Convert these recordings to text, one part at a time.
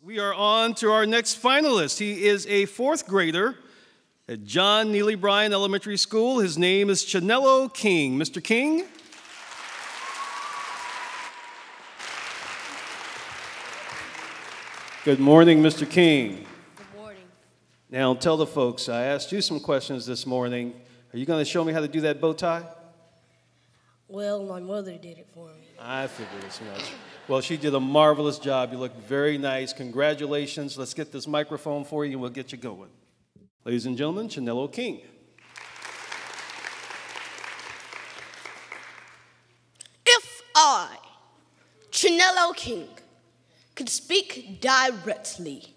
We are on to our next finalist. He is a fourth grader at John Neely Bryan Elementary School. His name is Chinelo King. Mr. King? Good morning, Mr. King. Good morning. Now tell the folks, I asked you some questions this morning. Are you going to show me how to do that bow tie? Well, my mother did it for me. I figured as much. Well, she did a marvelous job. You look very nice. Congratulations. Let's get this microphone for you and we'll get you going. Ladies and gentlemen, Chinelo King. If I, Chinelo King, could speak directly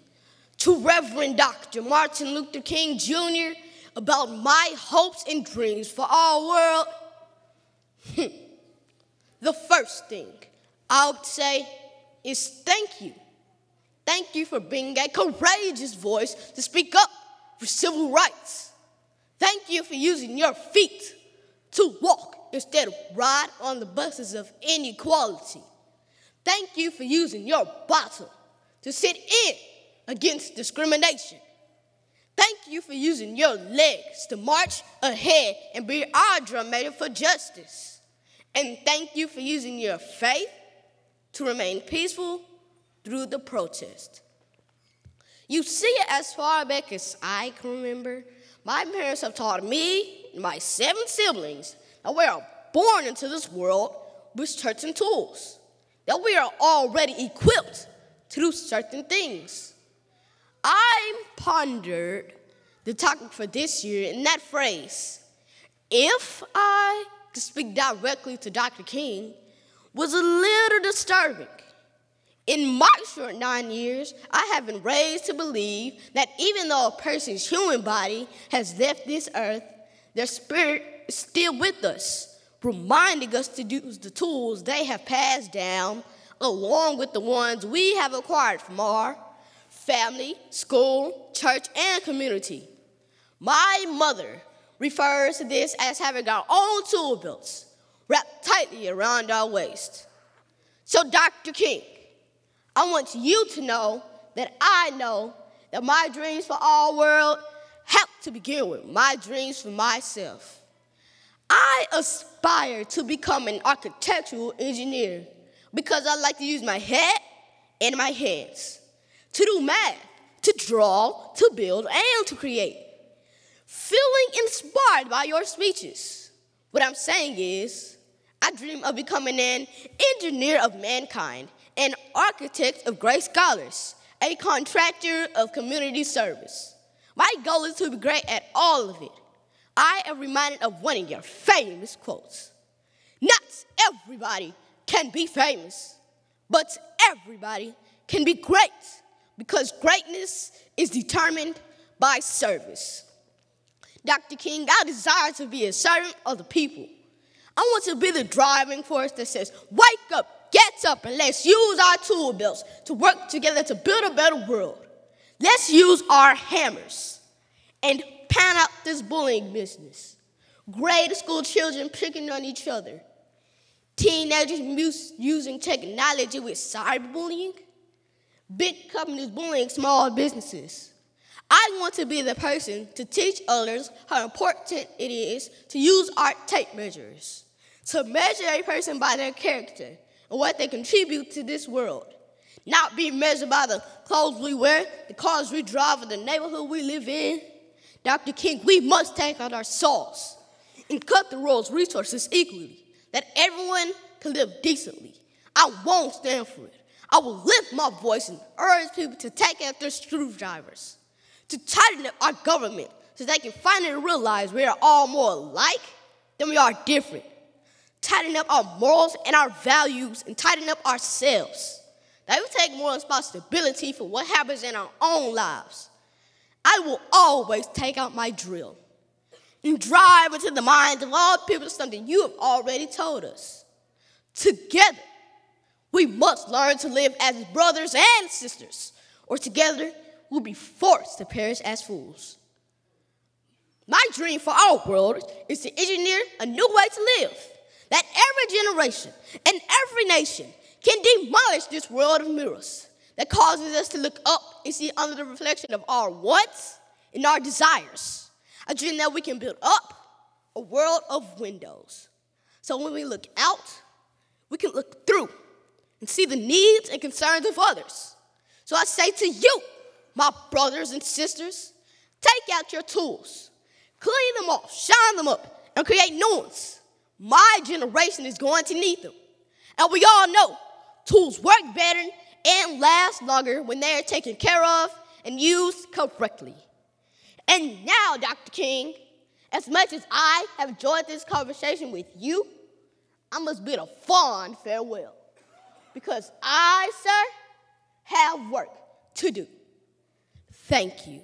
to Reverend Dr. Martin Luther King Jr. about my hopes and dreams for our world, the first thing I would say is thank you. Thank you for being a courageous voice to speak up for civil rights. Thank you for using your feet to walk instead of ride on the buses of inequality. Thank you for using your bottle to sit in against discrimination. Thank you for using your legs to march ahead and be our drummer for justice. And thank you for using your faith to remain peaceful through the protest. You see, as far back as I can remember, my parents have taught me and my 7 siblings that we are born into this world with certain tools, that we are already equipped to do certain things. I pondered the topic for this year in that phrase, if I could speak directly to Dr. King, was a little disturbing. In my short 9 years, I have been raised to believe that even though a person's human body has left this earth, their spirit is still with us, reminding us to use the tools they have passed down along with the ones we have acquired from our family, school, church, and community. My mother refers to this as having our own tool belts wrapped tightly around our waist. So, Dr. King, I want you to know that I know that my dreams for our world have to begin with my dreams for myself. I aspire to become an architectural engineer because I like to use my head and my hands to do math, to draw, to build, and to create. Feeling inspired by your speeches, what I'm saying is, I dream of becoming an engineer of mankind, an architect of great scholars, a contractor of community service. My goal is to be great at all of it. I am reminded of one of your famous quotes. Not everybody can be famous, but everybody can be great because greatness is determined by service. Dr. King, I desire to be a servant of the people. I want to be the driving force that says, wake up, get up, and let's use our tool belts to work together to build a better world. Let's use our hammers and pan out this bullying business. Grade school children picking on each other. Teenagers using technology with cyberbullying. Big companies bullying small businesses. I want to be the person to teach others how important it is to use art tape measures, to measure a person by their character and what they contribute to this world, not be measured by the clothes we wear, the cars we drive, or the neighborhood we live in. Dr. King, we must take out our saws and cut the world's resources equally, that everyone can live decently. I won't stand for it. I will lift my voice and urge people to take out their screwdrivers, to tighten up our government so they can finally realize we are all more alike than we are different. Tighten up our morals and our values and tighten up ourselves. That we take more responsibility for what happens in our own lives. I will always take out my drill and drive into the minds of all people something you have already told us. Together, we must learn to live as brothers and sisters, or together, we'll be forced to perish as fools. My dream for our world is to engineer a new way to live, that every generation and every nation can demolish this world of mirrors, that causes us to look up and see under the reflection of our wants and our desires. A dream that we can build up a world of windows. So when we look out, we can look through and see the needs and concerns of others. So I say to you, my brothers and sisters, take out your tools, clean them off, shine them up, and create new ones. My generation is going to need them. And we all know tools work better and last longer when they are taken care of and used correctly. And now, Dr. King, as much as I have enjoyed this conversation with you, I must bid a fond farewell because I, sir, have work to do. Thank you.